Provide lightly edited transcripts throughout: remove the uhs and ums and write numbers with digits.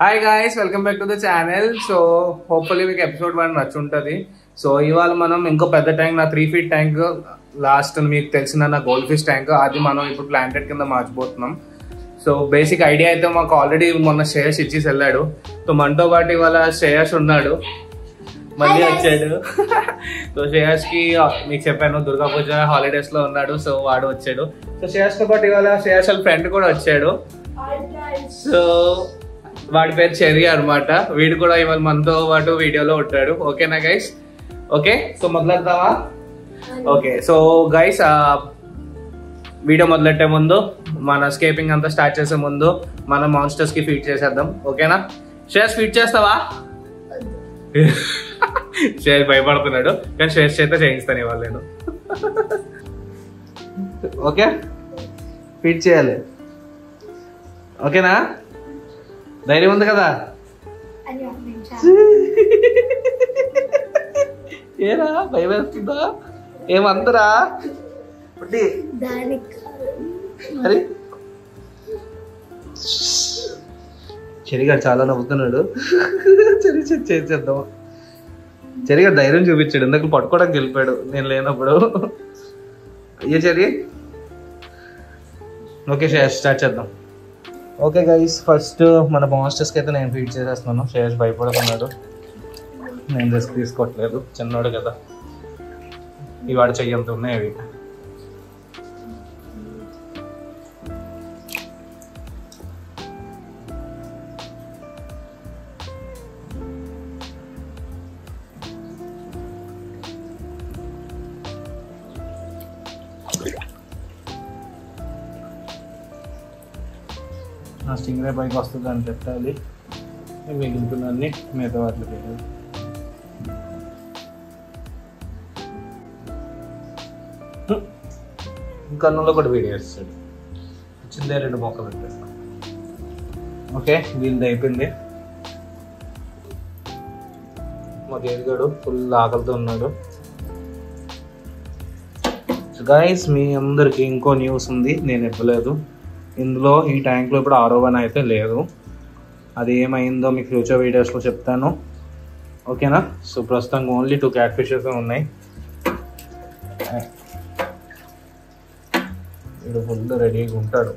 Hi guys, welcome back to the channel. So hopefully మీకు episode 1 నచ్చుంటుంది. So ఇవాళ మనం ఇంకో పెద్ద ట్యాంక్, నా 3 feet ట్యాంక్, లాస్ట్ మీకు తెలిసిన నా గోల్డ్ ఫిష్ ట్యాంక్, అది మనం ఇప్పుడు ప్లాంటెడ్ కింద మార్చిపోతున్నాం. సో బేసిక్ ఐడియా అయితే మాకు ఆల్రెడీ మొన్న శ్రేయస్ ఇచ్చేసి వెళ్ళాడు. సో మనతో పాటు ఇవాళ శ్రేయస్ ఉన్నాడు, మళ్ళీ వచ్చాడు. సో శ్రేయస్ కి మీకు చెప్పాను దుర్గా పూజ హాలిడేస్ లో ఉన్నాడు, సో వాడు వచ్చాడు. సో శ్రేయస్ తో పాటు ఇవాళ శ్రేయస్ వాళ్ళ ఫ్రెండ్ కూడా వచ్చాడు. సో వాడి పేరు చెర్రీ అనమాట. వీడు కూడా ఇవాళ మనతో పాటు వీడియోలో ఉంటాడు. ఓకేనా గైస్? ఓకే, సో మొదలెడతావా? ఓకే, సో గైస్ వీడియో మొదలెట్టే ముందు, మన స్కేపింగ్ అంతా స్టార్ట్ చేసే ముందు మన మాన్స్టర్స్ కి ఫీడ్ చేసేద్దాం. ఓకేనా? శ్రేయస్ ఫీడ్ చేస్తావా? శ్రేయస్ భయపడుతున్నాడు, కానీ శ్రేయస్ చేత చేయిస్తాను ఇవాళ నేను. ఓకే, ఫీడ్ చేయాలి. ఓకేనా? ధైర్యం ఉంది కదా? ఏరా భయం వేస్తుందా? ఏమందరా మరి చెరిగాడు చాలా నవ్వుతున్నాడు. చేద్దాం. చెరిగాడు ధైర్యం చూపించాడు, ఇందాక పట్టుకోవడానికి వెళ్ళిపోయాడు నేను లేనప్పుడు. అయ్యో చెరి. ఓకే స్టార్ట్ చేద్దాం. ఓకే గైస్, ఫస్ట్ మన మాన్స్టర్స్కి అయితే నేను ఫీడ్ చేసేస్తున్నాను. శ్రేయస్ భయపడుతున్నాడు, నేను రిస్క్ తీసుకోవట్లేదు, చిన్నోడు కదా. ఇవాడు చెయ్యంత ఉన్నాయి అవి. నా స్టింగ్రే పైకి వస్తుంది అని పెట్టాలి, మిగులుతున్నన్ని మిగతా వాటికి వేయాలి. కన్నులో కూడా వీడియో వేస్తాడు, చిన్న 2 మొక్కలు పెట్టేస్తాం. ఓకే, వీళ్ళది అయిపోయింది. మాకు ఎదిగాడు, ఫుల్ ఆకలితో ఉన్నాడు. గైస్, మీ అందరికి ఇంకో న్యూస్ ఉంది, నేను ఇవ్వలేదు. ఇందులో ఈ ట్యాంక్లో ఇప్పుడు RO1 అయితే లేదు. అది ఏమైందో మీకు ఫ్యూచర్ వీడియోస్లో చెప్తాను. ఓకేనా? సో ప్రస్తుతానికి ఓన్లీ 2 క్యాట్ ఫిషెస్ ఉన్నాయి. ఇప్పుడు ఫుల్ రెడీగా ఉంటాడు.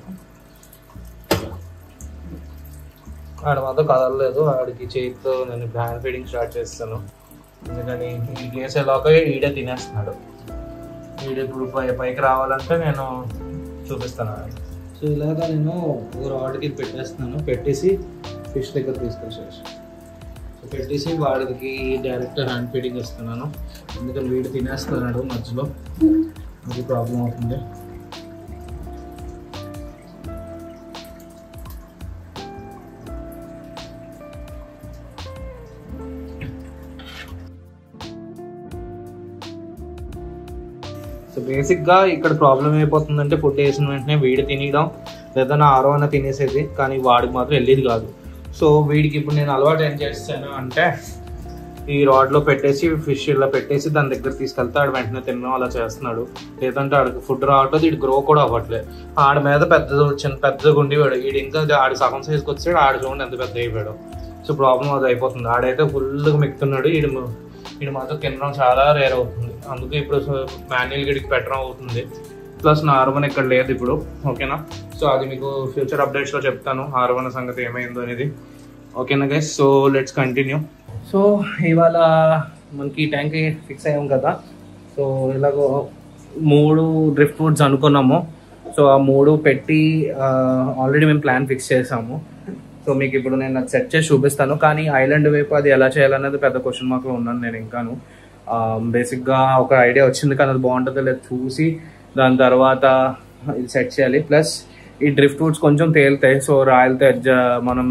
ఆడ మాత్రం కదలలేదు, ఆడికి చేతితో నేను హ్యాండ్ ఫీడింగ్ స్టార్ట్ చేస్తాను. ఎందుకని ఈ ప్లేస్ ఎలాగో ఈడే తినేస్తున్నాడు. ఈడ ఇప్పుడు పైకి రావాలంటే నేను చూపిస్తాను. సో ఇలాగా నేను ఒక రాడ్కి పెట్టేస్తున్నాను, పెట్టేసి ఫిష్ దగ్గర తీసుకొచ్చేసి సో పెట్టేసి వాడికి డైరెక్ట్ హ్యాండ్ ఫీడింగ్ ఇస్తున్నాను. ఎందుకంటే వీడు తినేస్తున్నాడు మధ్యలో, అది ప్రాబ్లం అవుతుంది. సో బేసిక్గా ఇక్కడ ప్రాబ్లం అయిపోతుందంటే ఫుడ్ వేసిన వెంటనే వీడు తినడం, లేదా నా RO1 తినేసేది, కానీ వాడికి మాత్రం వెళ్ళేది కాదు. సో వీడికి ఇప్పుడు నేను అలవాటు ఏం చేస్తాను అంటే, ఈ రాడ్లో పెట్టేసి ఫిష్ ఇలా పెట్టేసి దాని దగ్గర తీసుకెళ్తే ఆడు వెంటనే తినడం అలా చేస్తున్నాడు. లేదంటే ఆడికి ఫుడ్ రావట్లేదు, వీడు గ్రో కూడా అవ్వట్లేదు. ఆడ మీద పెద్దగా ఉండేవాడు, వీడు ఇంకా ఆడు సగం సైజ్కి వచ్చాడు. ఆడు చూడండి ఎంత పెద్ద అయిపోయాడు. సో ప్రాబ్లం అది అయిపోతుంది. ఆడైతే ఫుల్గా మెక్కుతున్నాడు, వీడు మాత్రం తినడం చాలా రేర్ అవుతుంది. అందుకే ఇప్పుడు మాన్యువల్ గడికి పెట్టడం అవుతుంది. ప్లస్ నా RO1 ఇక్కడ లేదు ఇప్పుడు. ఓకేనా? సో అది మీకు ఫ్యూచర్ అప్డేట్స్లో చెప్తాను, RO1 సంగతి ఏమైందో అనేది. ఓకేనా guys? So let's continue. So ఇవాళ మనకి ట్యాంక్ ఫిక్స్ అయ్యాం కదా. సో ఇలాగో 3 డ్రిఫ్ట్ వుడ్స్ అనుకున్నాము. సో ఆ 3 పెట్టి ఆల్రెడీ మేము ప్లాన్ ఫిక్స్ చేసాము. సో మీకు ఇప్పుడు నేను అది సెట్ చేసి చూపిస్తాను. కానీ ఐలాండ్ వైపు అది ఎలా చేయాలనేది పెద్ద క్వశ్చన్ మార్క్లో ఉన్నాను నేను ఇంకాను. బేసిక్గా ఒక ఐడియా వచ్చింది, కానీ అది బాగుంటుందో లేదు చూసి దాని తర్వాత ఇది సెట్ చేయాలి. ప్లస్ ఈ డ్రిఫ్ట్ వుడ్స్ కొంచెం తేలుతాయి, సో రాయలతో మనం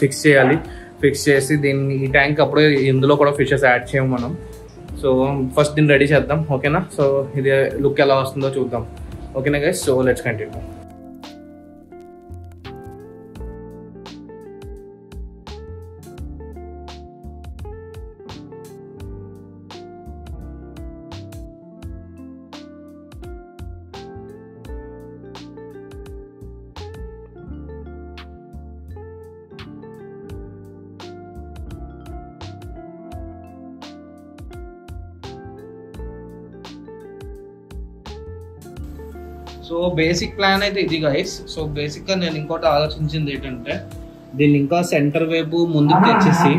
ఫిక్స్ చేయాలి. ఫిక్స్ చేసి దీన్ని ఈ ట్యాంక్ అప్పుడే ఇందులో కూడా ఫిషెస్ యాడ్ చేయము మనం. సో ఫస్ట్ దీన్ని రెడీ చేద్దాం. ఓకేనా? సో ఇది లుక్ ఎలా వస్తుందో చూద్దాం. ఓకేనా guys? So let's continue. So basic plan అయితే ఇది గైస్. సో బేసిక్గా నేను ఇంకోటి ఆలోచించింది ఏంటంటే దీన్ని ఇంకా సెంటర్ వైపు ముందుకు తెచ్చేసి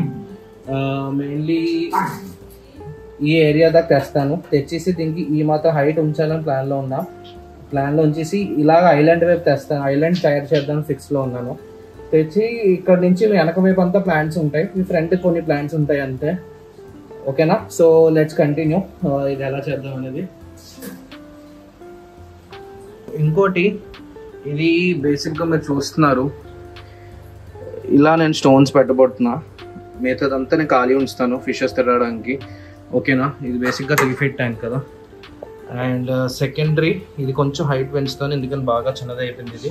మెయిన్లీ ఈ ఏరియా దాకా తెస్తాను. తెచ్చేసి దీనికి ఈ మాత్రం హైట్ ఉంచాలని ప్లాన్లో ఉంచేసి ఇలాగ ఐలాండ్ వైపు తెస్తాను. ఐలాండ్ తయారు చేద్దాం ఫిక్స్లో ఉన్నాను. తెచ్చి ఇక్కడ నుంచి వెనక వైపు అంతా ప్లాంట్స్ ఉంటాయి, ఈ ఫ్రంట్ కొన్ని ప్లాంట్స్ ఉంటాయి అంతే. ఓకేనా? సో లెట్స్ కంటిన్యూ ఇది ఎలా చేద్దాం అనేది. ఇంకోటి ఇది బేసిక్గా మీరు చూస్తున్నారు, ఇలా నేను స్టోన్స్ పెట్టబోతున్నా. మిగతాదంతా నేను ఖాళీ ఉంచుతాను ఫిషెస్ తిరగడానికి. ఓకేనా? ఇది బేసిక్గా 3 feet ట్యాంక్ కదా. అండ్ సెకండరీ ఇది కొంచెం హైట్ పెంచుతాను, ఎందుకని బాగా చిన్నది అయిపోయింది. ఇది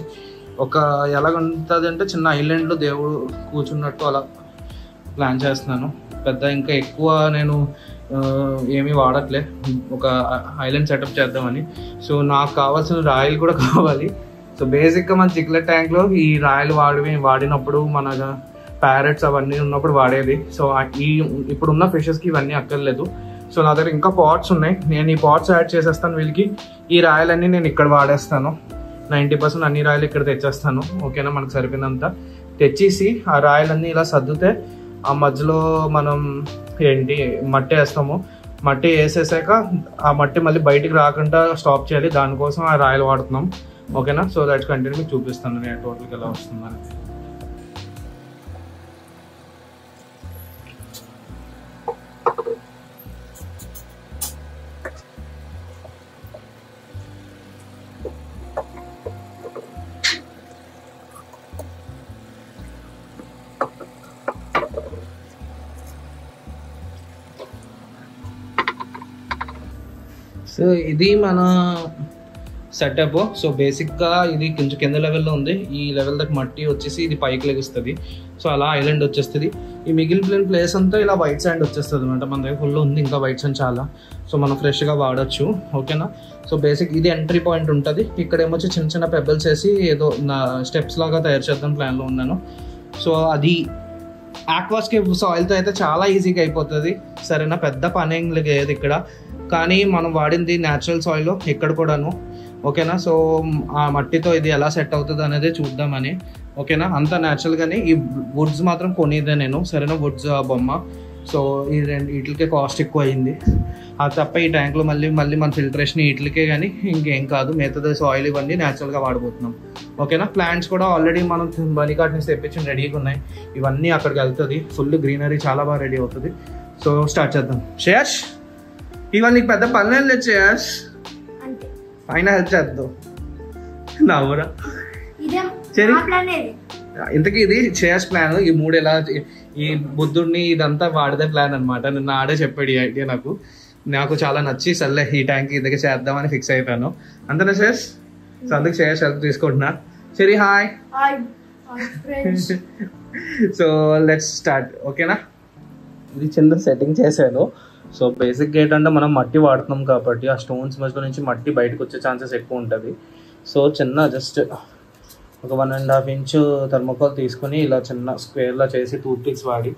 ఒక ఎలాగుంటుంది అంటే చిన్న ఐలాండ్లో దేవుడు కూర్చున్నట్టు అలా ప్లాన్ చేస్తున్నాను. పెద్ద ఇంకా ఎక్కువ నేను ఏమీ వాడట్లే, ఒక ఐలాండ్ సెటప్ చేద్దామని. సో నాకు కావాల్సిన రాయలు కూడా కావాలి. సో బేసిక్గా మన చిక్లెట్ ట్యాంక్లో ఈ రాయలు వాడినప్పుడు మన ప్యారెట్స్ అవన్నీ ఉన్నప్పుడు వాడేది. సో ఇప్పుడున్న ఫిషెస్కి ఇవన్నీ అక్కర్లేదు. సో నా దగ్గర ఇంకా పాట్స్ ఉన్నాయి, నేను ఈ పాట్స్ యాడ్ చేసేస్తాను వీళ్ళకి. ఈ రాయలన్నీ నేను ఇక్కడ వాడేస్తాను, 90% అన్ని రాయలు ఇక్కడ తెచ్చేస్తాను. ఓకేనా? మనకు సరిపోయినంత తెచ్చేసి ఆ రాయలన్నీ ఇలా సర్దుతే ఆ మధ్యలో మనం మట్టి వేస్తాము. మట్టి వేసేసాక ఆ మట్టి మళ్ళీ బయటికి రాకుండా స్టాప్ చేయాలి, దానికోసం ఆ రాయలు వాడుతున్నాం. ఓకేనా? సో దట్స్ కంటిన్యూ మీకు చూపిస్తాను నేను టోటల్గా ఎలా వస్తుందని. సో ఇది మన సెటప్. సో బేసిక్గా ఇది కొంచెం కింద లెవెల్లో ఉంది, ఈ లెవెల్ దాకా మట్టి వచ్చేసి ఇది పైకి లెగుస్తుంది. సో అలా ఐలాండ్ వచ్చేస్తుంది. ఈ మిగిలిపోయిన ప్లేస్ అంతా ఇలా వైట్ శాండ్ వచ్చేస్తుంది అనమాట. మన దగ్గర ఫుల్ ఉంది ఇంకా వైట్ శాండ్ చాలా. సో మనం ఫ్రెష్గా వాడచ్చు. ఓకేనా? సో బేసిక్ ఇది ఎంట్రీ పాయింట్ ఉంటుంది. ఇక్కడ ఏమొచ్చి చిన్న చిన్న పెబల్స్ వేసి ఏదో నా స్టెప్స్ లాగా తయారు చేద్దాం ప్లాన్లో ఉన్నాను. సో అది ఆక్వాస్కేప్ సాయిల్తో అయితే చాలా ఈజీగా అయిపోతుంది. సరేనా? పెద్ద పని ఏం లేదు ఇక్కడ, కానీ మనం వాడింది న్యాచురల్ సాయిల్ ఇక్కడ కూడాను. ఓకేనా? సో ఆ మట్టితో ఇది ఎలా సెట్ అవుతుంది అనేది చూద్దామని. ఓకేనా? అంత న్యాచురల్గానే. ఈ వుడ్స్ మాత్రం కొనిదే నేను. సరేనా? వుడ్స్ బొమ్మ. సో ఈ వీటికే కాస్ట్ ఎక్కువ అయింది. అది తప్ప ఈ ట్యాంక్లో మళ్ళీ మన ఫిల్టరేషన్ వీటికే కానీ ఇంకేం కాదు. మిగతా సాయిల్ ఇవన్నీ న్యాచురల్గా వాడిపోతున్నాం. ఓకేనా? ప్లాంట్స్ కూడా ఆల్రెడీ మనం బనికాట్ నుంచి తెప్పించి రెడీగా ఉన్నాయి. ఇవన్నీ అక్కడికి వెళ్తుంది. ఫుల్ గ్రీనరీ చాలా బాగా రెడీ అవుతుంది. సో స్టార్ట్ చేద్దాం. శ్రేయస్, ఇవాళ నీకు పెద్ద పనులు లేదు శ్రేయస్, పైన హెల్ప్ చేద్దాం. నవ్వురా. సరే, ఇంతకీ ఇది శ్రేయస్ ప్లాన్. ఈ 3 ఎలా ఈ బుద్ధుడిని ఇదంతా వాడిదే ప్లాన్ అనమాట. నిన్న ఆడే చెప్పాడు ఈ ఐడియా. నాకు చాలా నచ్చి సర్లే ఈ ట్యాంక్ ఇదిగా చేద్దామని ఫిక్స్ అయిపోయాను. అంతేనా శ్రేయస్? సో అందుకు శ్రేయస్ హెల్ప్ తీసుకుంటున్నా. సరే, హాయ్. So let's start. ఓకేనా? ఇది చిన్న సెట్టింగ్ చేశాను. సో బేసిక్గా ఏంటంటే మనం మట్టి వాడుతున్నాం కాబట్టి ఆ స్టోన్స్ మధ్యలో నుంచి మట్టి బయటకు వచ్చే ఛాన్సెస్ ఎక్కువ ఉంటుంది. సో చిన్న జస్ట్ ఒక 1.5 inch థర్మోకాల్ తీసుకొని ఇలా చిన్న స్క్వేర్లా చేసి టూత్ పిక్స్ వాడి,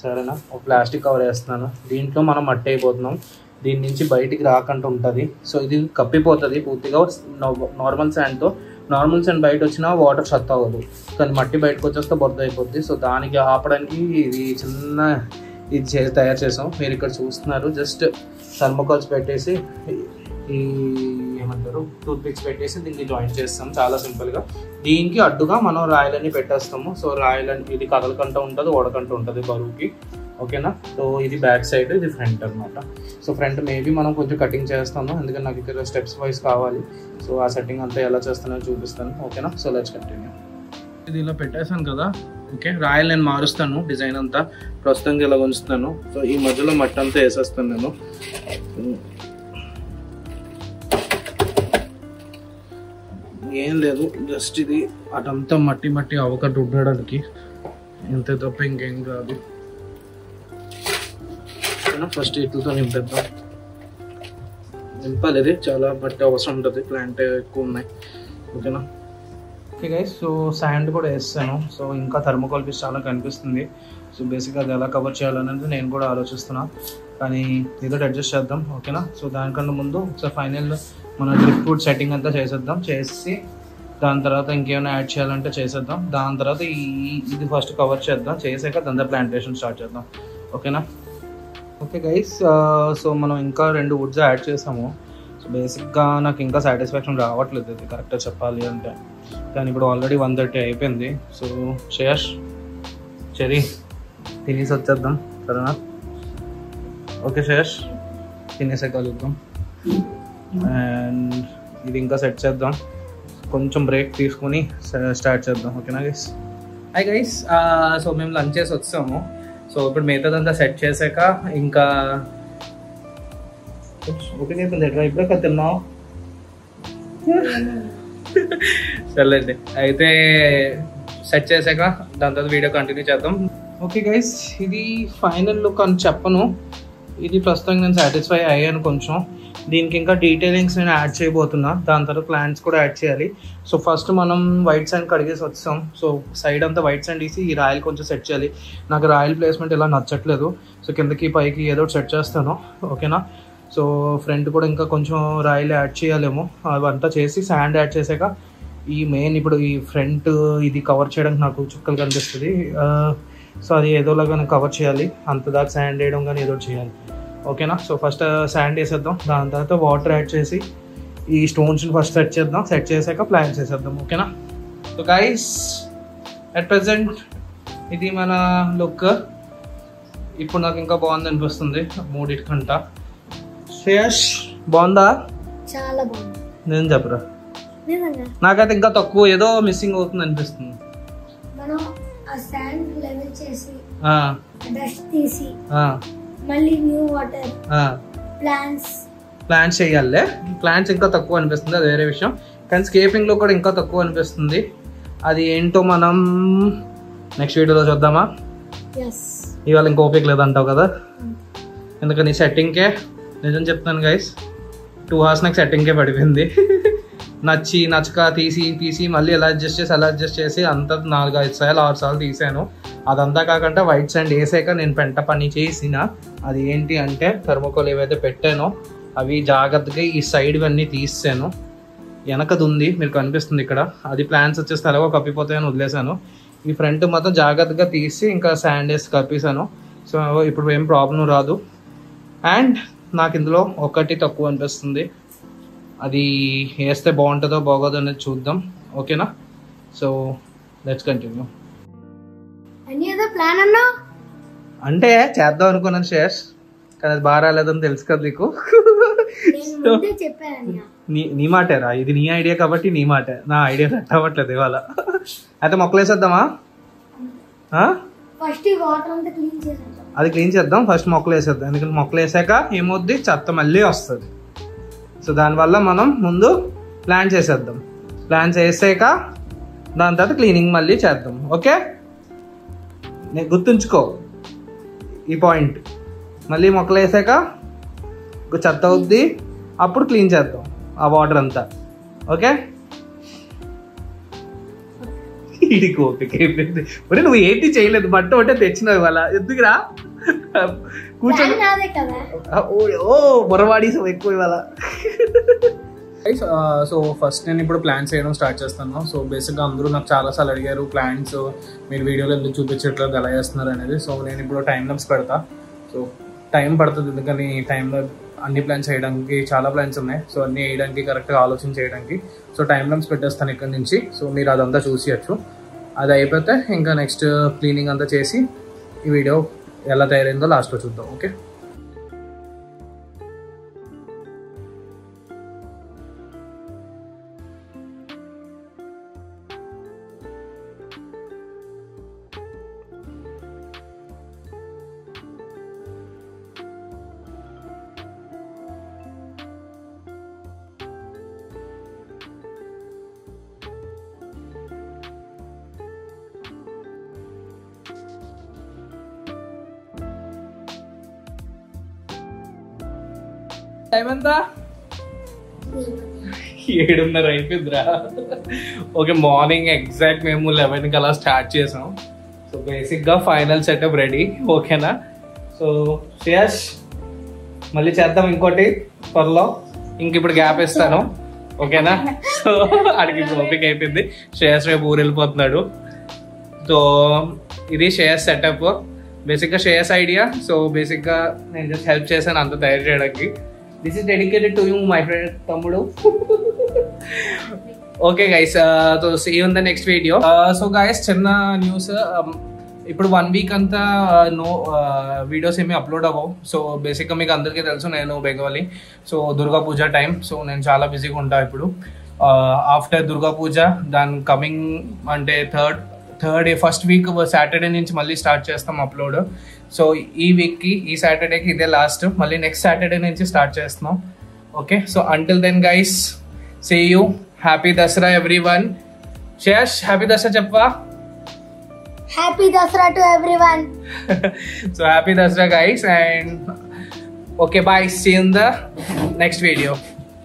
సరేనా, ఒక ప్లాస్టిక్ కవర్ వేస్తున్నాను. దీంట్లో మనం మట్టి అయిపోతున్నాం, దీని నుంచి బయటికి రాకుండా ఉంటుంది. సో ఇది కప్పిపోతుంది పూర్తిగా నార్మల్ శాండ్తో. నార్మల్ శాండ్ బయట వచ్చినా వాటర్ షట్ అవ్వదు, కానీ మట్టి బయటకు వచ్చేస్తే బొద్ద అయిపోద్ది. సో దానికి ఆపడానికి ఇది చిన్న తయారు చేసాం. మీరు ఇక్కడ చూస్తున్నారు, జస్ట్ థర్మోకాల్స్ పెట్టేసి ఈ ఏమంటారు టూత్ పిక్స్ పెట్టేసి దీన్ని జాయిన్ చేస్తాం చాలా సింపుల్గా. దీనికి అడ్డుగా మనం రాయలన్నీ పెట్టేస్తాము. సో రాయలని ఇది కదలకంటూ ఉంటుంది, ఓడకంటూ ఉంటుంది బరువుకి. ఓకేనా? సో ఇది బ్యాక్ సైడ్, ఇది ఫ్రంట్ అనమాట. సో ఫ్రంట్ మేబీ మనం కొంచెం కటింగ్ చేస్తాము, ఎందుకంటే నాకు ఇక్కడ స్టెప్స్ వైజ్ కావాలి. సో ఆ సెట్టింగ్ అంతా ఎలా చేస్తానో చూపిస్తాను. ఓకేనా? So let's continue. ఇది ఇలా పెట్టేసాను కదా. ఓకే, రాయలు నేను మారుస్తాను డిజైన్ అంతా. ప్రస్తుతానికి ఇలా ఉంచుతాను. సో ఈ మధ్యలో మట్టి అంతా వేసేస్తాను నేను. ఏం లేదు, జస్ట్ ఇది అటంతా మట్టి అవకట్టు ఉండడానికి, ఇంత తప్ప ఇంకేం కాదు. ఫస్ట్ ఇట్లతో నింపేద్దాం. నింపాలి, ఇది చాలా మట్టి అవసరం ఉంటుంది, ప్లాంట్ ఎక్కువ ఉన్నాయి. ఓకేనా? ఓకే గైస్, సో శాండ్ కూడా వేస్తాను. సో ఇంకా థర్మోకాల్ పీస్ చాలా కనిపిస్తుంది. సో బేసిక్గా అది ఎలా కవర్ చేయాలనేది నేను కూడా ఆలోచిస్తున్నా, కానీ ఏదో అడ్జస్ట్ చేద్దాం. ఓకేనా? సో దానికన్నా ముందు ఒకసారి ఫైనల్ మన డ్రిప్ ఫుడ్ సెట్టింగ్ అంతా చేసేద్దాం. చేసి దాని తర్వాత ఇంకేమైనా యాడ్ చేయాలంటే చేసేద్దాం. దాని తర్వాత ఇది ఫస్ట్ కవర్ చేద్దాం. చేసాక దాని ప్లాంటేషన్ స్టార్ట్ చేద్దాం. ఓకేనా? ఓకే గైస్, సో మనం ఇంకా 2 వుడ్స్ యాడ్ చేసాము. సో బేసిక్గా నాకు ఇంకా సాటిస్ఫాక్షన్ రావట్లేదు ఇది కరెక్ట్గా చెప్పాలి అంటే. కానీ ఇప్పుడు ఆల్రెడీ 1:30 అయిపోయింది. సో చెరీ తినేసి వచ్చేద్దాం, సరేనా? ఓకే శ్రేయస్, తినేసే కలుద్దాం. అండ్ ఇది ఇంకా సెట్ చేద్దాం, కొంచెం బ్రేక్ తీసుకుని స్టార్ట్ చేద్దాం. ఓకేనా గైస్? హాయ్ గైస్, సో మేము లంచ్ చేసి వచ్చాము. సో ఇప్పుడు మిగతాదంతా సెట్ చేసాక ఇంకా ఓకే అయిపోయింది. ఎట్లా ఇప్పుడే కదా తిన్నావు? సర్లేండి, అయితే సెట్ చేసాక దాని తర్వాత వీడియో కంటిన్యూ చేద్దాం. ఓకే గైస్, ఇది ఫైనల్ లుక్ అని చెప్పను. ఇది ప్రస్తుతం నేను సాటిస్ఫై అయ్యాను కొంచెం. దీనికి ఇంకా డీటెయిలింగ్స్ నేను యాడ్ చేయబోతున్నా. దాని తర్వాత ప్లాంట్స్ కూడా యాడ్ చేయాలి. సో ఫస్ట్ మనం వైట్ శాండ్ కడిగేసి వచ్చాం. సో సైడ్ అంతా వైట్ శాండ్ తీసి ఈ రాయల్ కొంచెం సెట్ చేయాలి. నాకు రాయల్ ప్లేస్మెంట్ ఇలా నచ్చట్లేదు. సో కిందకి పైకి ఏదో సెట్ చేస్తాను. ఓకేనా? సో ఫ్రంట్ కూడా ఇంకా కొంచెం రాయల్ యాడ్ చేయాలేమో. అవంతా చేసి శాండ్ యాడ్ చేసాక ఈ మెయిన్ ఇప్పుడు ఈ ఫ్రంట్ ఇది కవర్ చేయడానికి నాకు చుక్కలు కనిపిస్తుంది. సో అది ఏదోలాగా కవర్ చేయాలి. అంత దాకా శాండ్ వేయడం కానీ ఏదో చేయాలి. ఓకేనా? సో ఫస్ట్ శాండ్ వేసేద్దాం. దాని తర్వాత వాటర్ యాడ్ చేసి ఈ స్టోన్స్ని ఫస్ట్ సెట్ చేద్దాం. సెట్ చేసాక ప్లాంట్స్ వేసేద్దాం. ఓకేనా? సో గైస్, అట్ ప్రెజెంట్ ఇది మన లుక్. ఇప్పుడు నాకు ఇంకా బాగుంది అనిపిస్తుంది మూడిటికంట. శ్రేయస్, బాగుందా? చాలా బాగుంది. నేను చెప్పరా, నాకైతే ఇంకా తక్కువ ఏదో మిస్సింగ్ అవుతుంది అనిపిస్తుంది. మనం ఆ శాండ్ లెవెల్ చేసి డస్ట్ తీసి మళ్ళీ న్యూ వాటర్ ప్లాంట్స్ చేయాలి. ప్లాంట్స్ ఇంకా తక్కువ అనిపిస్తుంది, అది వేరే విషయం. కానీ స్కేపింగ్ లో కూడా ఇంకా తక్కువ అనిపిస్తుంది. అది ఏంటో మనం నెక్స్ట్ వీడియోలో చూద్దామా? ఇవాళ ఇంకా ఓపిక లేదంటావు కదా? ఎందుకని సెట్టింగ్కే నిజం చెప్తాను గైస్, 2 hours నాకు సెట్టింగ్కే పడిపోయింది. నచ్చక తీసి మళ్ళీ ఎలా అడ్జస్ట్ చేసి అంతా 4-5 సార్లు 6 సార్లు తీసాను. అదంతా కాకుండా వైట్ శాండ్ వేసాక నేను పెంట పని చేసిన అది ఏంటి అంటే థర్మోకోల్ ఏవైతే పెట్టానో అవి జాగ్రత్తగా ఈ సైడ్ అన్నీ తీసాను. వెనకది ఉంది మీకు కనిపిస్తుంది ఇక్కడ, అది ప్లాంట్స్ వచ్చేస్తే అలాగో కప్పిపోతాయని వదిలేసాను. ఈ ఫ్రంట్ మాత్రం జాగ్రత్తగా తీసి ఇంకా శాండ్ వేసి కప్పేసాను. సో ఇప్పుడు ఏం ప్రాబ్లం రాదు. అండ్ నాకు ఇందులో ఒకటి తక్కువ అనిపిస్తుంది, అది వేస్తే బాగుంటుందో బాగోదో అనేది చూద్దాం. ఓకేనా? So let's continue. అంటే చేద్దాం అనుకున్నాను షేర్స్, కానీ అది బాగా రాలేదని తెలుసు కదా నీకు. నీ మాటేరా, ఇది నీ ఐడియా కాబట్టి నీ మాటే, నా ఐడియా సెట్ అవ్వట్లేదు ఇవాళ. అయితే మొక్కలు వేసేద్దామా? అది క్లీన్ చేద్దాం. ఫస్ట్ మొక్కలు వేసేద్దాం, ఎందుకంటే మొక్కలు వేసాక ఏమవుద్ది, చెత్త మళ్ళీ వస్తుంది. సో దానివల్ల మనం ముందు ప్లాంట్స్ వేసేద్దాం. ప్లాంట్స్ వేసాక దాని తర్వాత క్లీనింగ్ మళ్ళీ చేద్దాం. ఓకే, నేను గుర్తుంచుకో ఈ పాయింట్. మళ్ళీ మొక్కలు వేసాక చెత్త అవుద్ది, అప్పుడు క్లీన్ చేద్దాం ఆ వాటర్ అంతా. ఓకే, ఇడికి ఓపిక అయిపోయింది. ఒరే నువ్వు ఏంటి చేయలేదు, బట్ట ఒకటే తెచ్చినావు ఇవాళ, ఎందుకురా కూర్చొని బొరవాడి ఎక్కువ ఇవాళ. సో ఫస్ట్ నేను ఇప్పుడు ప్లాంట్స్ వేయడం స్టార్ట్ చేస్తాను. సో బేసిక్గా అందరూ నాకు చాలాసార్లు అడిగారు ప్లాంట్స్ మీరు వీడియోలో ఎందుకు చూపించట్లేదు, ఎలా చేస్తున్నారు అనేది. సో నేను ఇప్పుడు టైం ల్యాప్స్ పెడతా. సో టైం పడుతుంది, ఎందుకని టైంలో అన్ని ప్లాన్స్ వేయడానికి చాలా ప్లాన్స్ ఉన్నాయి. సో అన్నీ వేయడానికి కరెక్ట్గా ఆలోచన చేయడానికి. సో టైం ల్యాప్స్ పెట్టేస్తాను ఇక్కడ నుంచి. సో మీరు అదంతా చూసేయచ్చు. అది అయిపోతే ఇంకా నెక్స్ట్ క్లీనింగ్ అంతా చేసి ఈ వీడియో ఎలా తయారైందో లాస్ట్లో చూద్దాం. ఓకే, టైం ఎంత? 7:30 అయిపోయిందిరా. ఓకే, మార్నింగ్ ఎగ్జాక్ట్ మేము 11కి అలా స్టార్ట్ చేసాం. సో బేసిక్గా ఫైనల్ సెటప్ రెడీ. ఓకేనా? సో శ్రేయస్ మళ్ళీ చేద్దాం ఇంకోటి త్వరలో. ఇంక ఇప్పుడు గ్యాప్ ఇస్తాను, ఓకేనా? సో అడిగి ఓపిక అయిపోయింది. శ్రేయస్ రేపు ఊరు వెళ్ళిపోతున్నాడు. సో ఇది శ్రేయస్ సెటప్, బేసిక్గా శ్రేయస్ ఐడియా. సో బేసిక్గా నేను జస్ట్ హెల్ప్ చేశాను అంత తయారు చేయడానికి. This is dedicated to you my friend తమ్ముడు. Okay guys, so see you in the next video. So guys చిన్న న్యూస్, ఇప్పుడు 1 వీక్ అంతా వీడియోస్ ఏమి అప్లోడ్ అవ్వవు. సో బేసిక్గా మీకు అందరికీ తెలుసు నేను బెంగాలీ. సో దుర్గా పూజ టైం, సో నేను చాలా బిజీగా ఉంటాను ఇప్పుడు. ఆఫ్టర్ దుర్గా పూజ దాని కమింగ్ అంటే థర్డ్ ఫస్ట్ వీక్ సాటర్డే నుంచి మళ్ళీ స్టార్ట్ చేస్తాం అప్లోడ్. సో ఈ వీక్కి ఈ సాటర్డేకి ఇదే లాస్ట్, మళ్ళీ నెక్స్ట్ సాటర్డే నుంచి స్టార్ట్ చేస్తున్నాం. Okay, so until then guys, see you. Happy Dasara everyone. Shreyas happy Dasara చెప్పవా? Happy Dasara to everyone. So happy Dasra guys, and okay, bye, see you in the next video.